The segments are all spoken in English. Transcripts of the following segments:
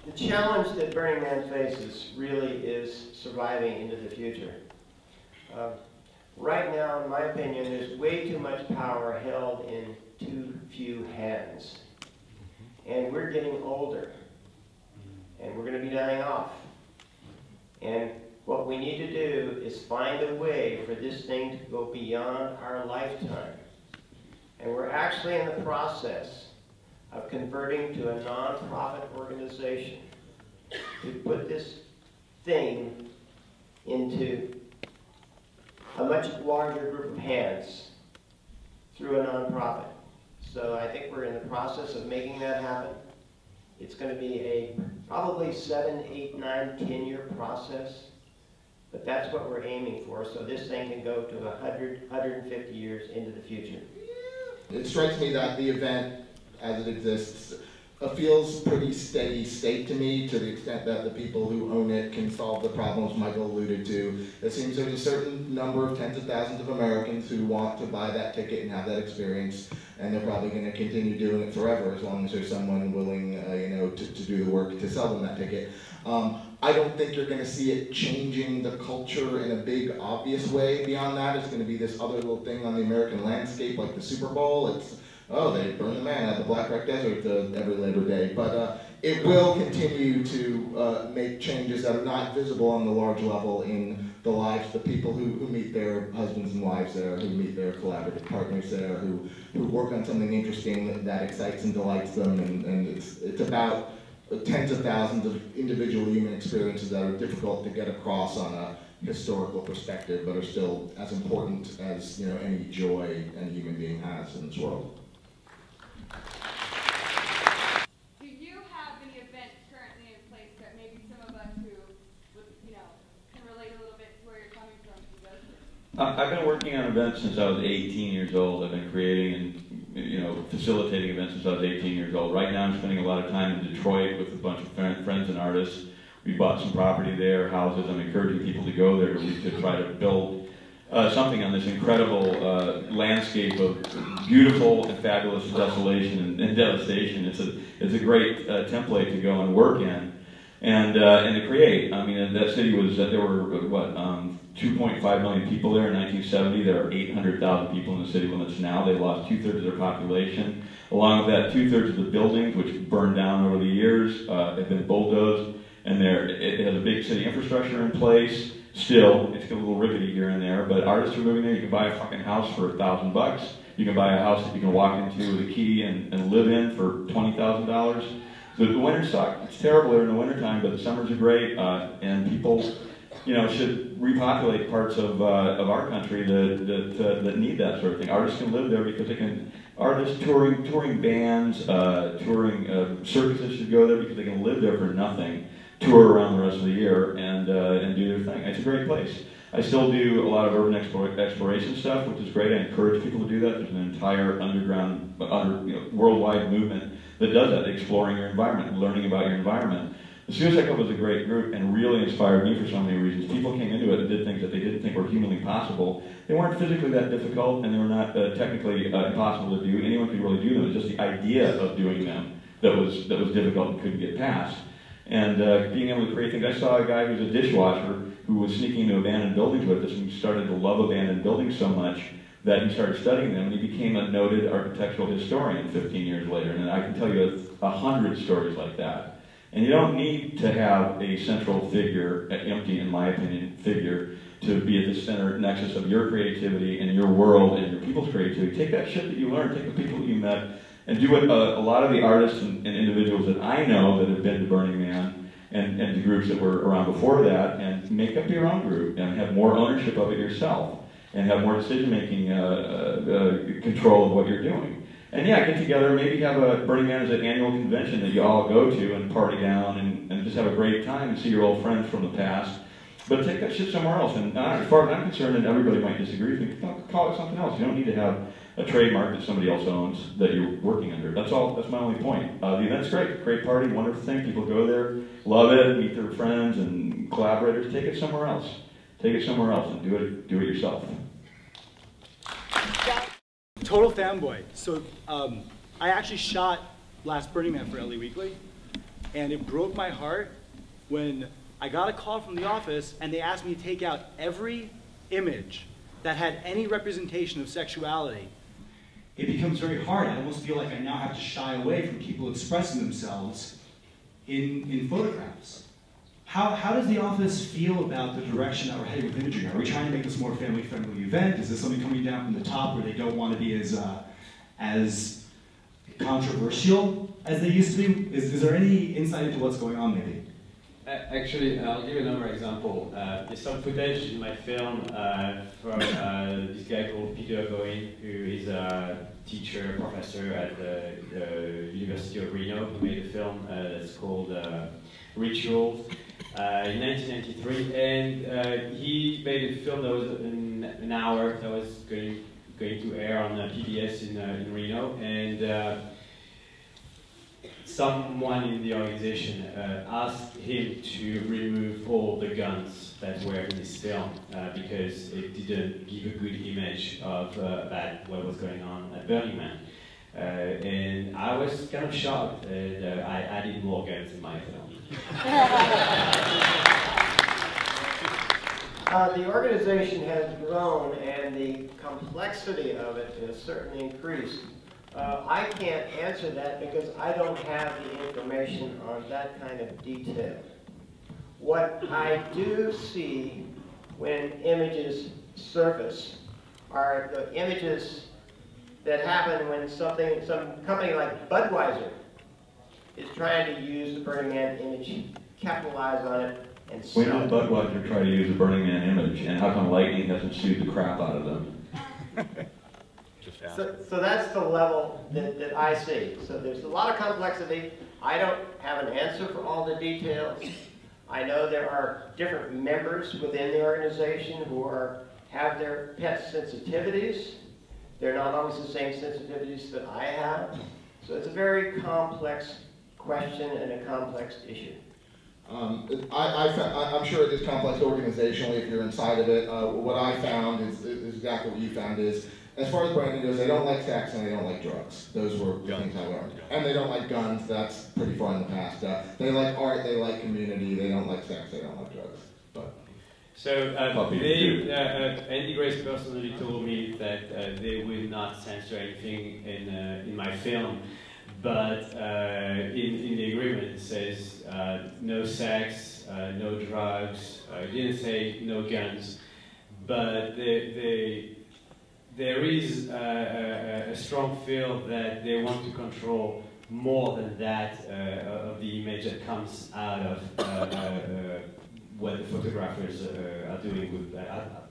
The challenge that Burning Man faces really is surviving into the future. Right now, in my opinion, there's way too much power held in too few hands. And we're getting older. And we're going to be dying off. And what we need to do is find a way for this thing to go beyond our lifetime. And we're actually in the process of converting to a non-profit organization to put this thing into a much larger group of hands through a non-profit. So I think we're in the process of making that happen. It's going to be a probably 7, 8, 9, 10-year process, but that's what we're aiming for, so this thing can go to 100, 150 years into the future. It strikes me that the event, as it exists, feels pretty steady state to me, to the extent that the people who own it can solve the problems Michael alluded to. It seems there's a certain number of tens of thousands of Americans who want to buy that ticket and have that experience, and they're probably going to continue doing it forever as long as there's someone willing, to do the work to sell them that ticket. I don't think you're going to see it changing the culture in a big, obvious way beyond that. It's going to be this other little thing on the American landscape, like the Super Bowl. It's, oh, they burn the man out of the Black Rock Desert every Labor Day. But it will continue to make changes that are not visible on the large level in the lives of the people who meet their husbands and wives there, who meet their collaborative partners there, who work on something interesting that excites and delights them. And it's about tens of thousands of individual human experiences that are difficult to get across on a historical perspective, but are still as important as any joy any human being has in this world. Do you have any events currently in place that maybe some of us who would, can relate a little bit to where you're coming from can go to? I've been working on events since I was 18 years old. I've been creating and facilitating events since I was 18 years old. Right now I'm spending a lot of time in Detroit with a bunch of friends and artists. We bought some property there, houses. I'm encouraging people to go there to try to build something on this incredible landscape of beautiful and fabulous desolation and devastation. It's a great template to go and work in and to create. I mean, that city was, there were, what, 2.5 million people there in 1970. There are 800,000 people in the city limits now. They lost 2/3 of their population. Along with that, 2/3 of the buildings, which burned down over the years, have been bulldozed. And it has a big city infrastructure in place. Still, it's a little rickety here and there, but artists are moving there. You can buy a fucking house for $1,000. You can buy a house that you can walk into with a key and live in for $20,000. So the winters suck. It's terrible there in the wintertime, but the summers are great, and people, should repopulate parts of our country that need that sort of thing. Artists can live there because they can. Artists, touring bands, touring circuses should go there because they can live there for nothing, tour around the rest of the year, and do their thing. It's a great place. I still do a lot of urban exploration stuff, which is great. I encourage people to do that. There's an entire underground, worldwide movement that does that, exploring your environment, learning about your environment. The Suicide Club was a great group and really inspired me for so many reasons. People came into it and did things that they didn't think were humanly possible. They weren't physically that difficult, and they were not technically impossible to do. Anyone could really do them. It was just the idea of doing them that was difficult and couldn't get past. And being able to create things. I saw a guy who's a dishwasher who was sneaking into abandoned buildings with us, and he started to love abandoned buildings so much that he started studying them, and he became a noted architectural historian 15 years later. And I can tell you 100 stories like that. And you don't need to have a central figure, empty, in my opinion, figure, to be at the center nexus of your creativity and your world and your people's creativity. Take that shit that you learned, take the people that you met, and do what a lot of the artists and individuals that I know that have been to Burning Man and the groups that were around before that, and make up your own group and have more ownership of it yourself and have more decision-making control of what you're doing. And yeah, get together, maybe have a Burning Man as an annual convention that you all go to and party down and just have a great time and see your old friends from the past. But take that shit somewhere else. And as far as I'm concerned, and everybody might disagree with me, call it something else. You don't need to have a trademark that somebody else owns that you're working under. That's all. That's my only point. The event's great. Great party, wonderful thing. People go there, love it, meet their friends and collaborators. Take it somewhere else. Take it somewhere else and do it yourself. Total fanboy. So I actually shot last Burning Man for LA Weekly. And it broke my heart when I got a call from the office and they asked me to take out every image that had any representation of sexuality. It becomes very hard. I almost feel like I now have to shy away from people expressing themselves in photographs. How does the office feel about the direction that we're heading with imaging? Are we trying to make this a more family-friendly event? Is this something coming down from the top where they don't want to be as controversial as they used to be? Is there any insight into what's going on, maybe? Actually, I'll give you another example. There's some footage in my film from this guy called Mikel, who is a teacher, professor at the University of Reno, who made a film that's called Rituals in 1993. And he made a film that was an hour that was going to air on PBS in Reno. And someone in the organization asked him to remove all the guns that were in his film because it didn't give a good image of about what was going on at Burning Man. And I was kind of shocked, and I added more guns in my film. The organization has grown, and the complexity of it has certainly increased. I can't answer that because I don't have the information on that kind of detail. What I do see when images surface are the images that happen when some company like Budweiser is trying to use the Burning Man image, capitalize on it, and sell it. When did Budweiser try to use the Burning Man image, and how come lightning hasn't sued the crap out of them? So that's the level that I see. So there's a lot of complexity. I don't have an answer for all the details. I know there are different members within the organization who have their pet sensitivities. They're not always the same sensitivities that I have. So it's a very complex question and a complex issue. I'm sure it is complex organizationally if you're inside of it. What I found is exactly what you found is, as far as branding goes, they don't like sex and they don't like drugs. Those were the things I learned. And they don't like guns, that's pretty far in the past. They like art, they like community, they don't like sex, they don't like drugs. But. So Andy Grace personally told me that they will not censor anything in my film, but in the agreement it says no sex, no drugs. It didn't say no guns, but there is a strong feel that they want to control more than that of the image that comes out of what the photographers are doing with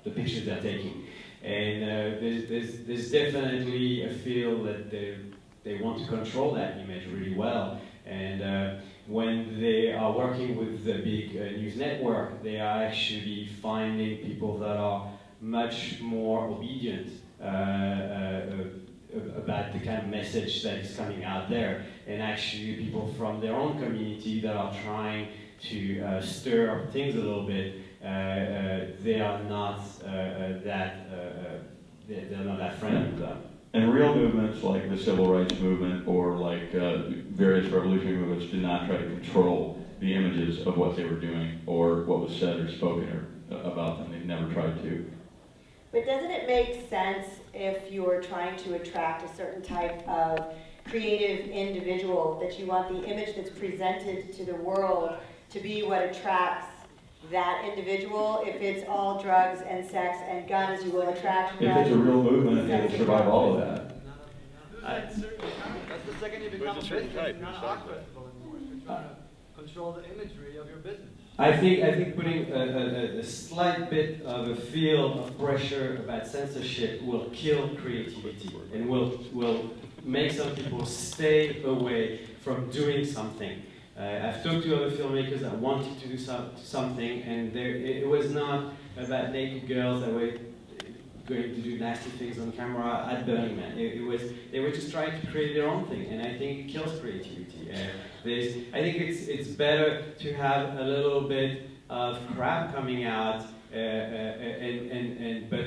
the pictures they're taking. And there's definitely a feel that they want to control that image really well. And when they are working with the big news network, they are actually finding people that are much more obedient about the kind of message that is coming out there, and actually people from their own community that are trying to stir up things a little bit. They are not they're not that friendly with them. And real movements like the civil rights movement or like various revolutionary movements did not try to control the images of what they were doing or what was said or spoken about them. They've never tried to. But doesn't it make sense if you're trying to attract a certain type of creative individual that you want the image that's presented to the world to be what attracts that individual? If it's all drugs and sex and guns, you will attract drugs. If it's a real movement, it will survive all of that. That's the second you become a business, you're not art festival anymore. You're trying to control the imagery of your business. I think putting a slight bit of a feel of pressure about censorship will kill creativity and will make some people stay away from doing something. I've talked to other filmmakers that wanted to do something, and it was not about naked girls that were going to do nasty things on camera at Burning Man. They were just trying to create their own thing, and I think it kills creativity. I think it's better to have a little bit of crap coming out, but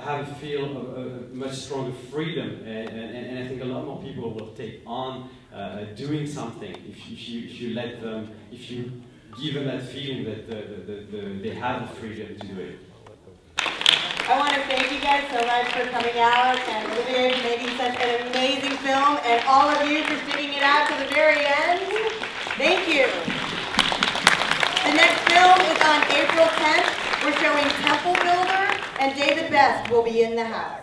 have a feel of a much stronger freedom, and I think a lot more people will take on doing something if you let them, if you give them that feeling that they have the freedom to do it. I want to thank you guys so much for coming out, and Olivier for making such an amazing film, and all of you for sticking it out to the very end. Thank you. The next film is on April 10th. We're showing Temple Builder, and David Best will be in the house.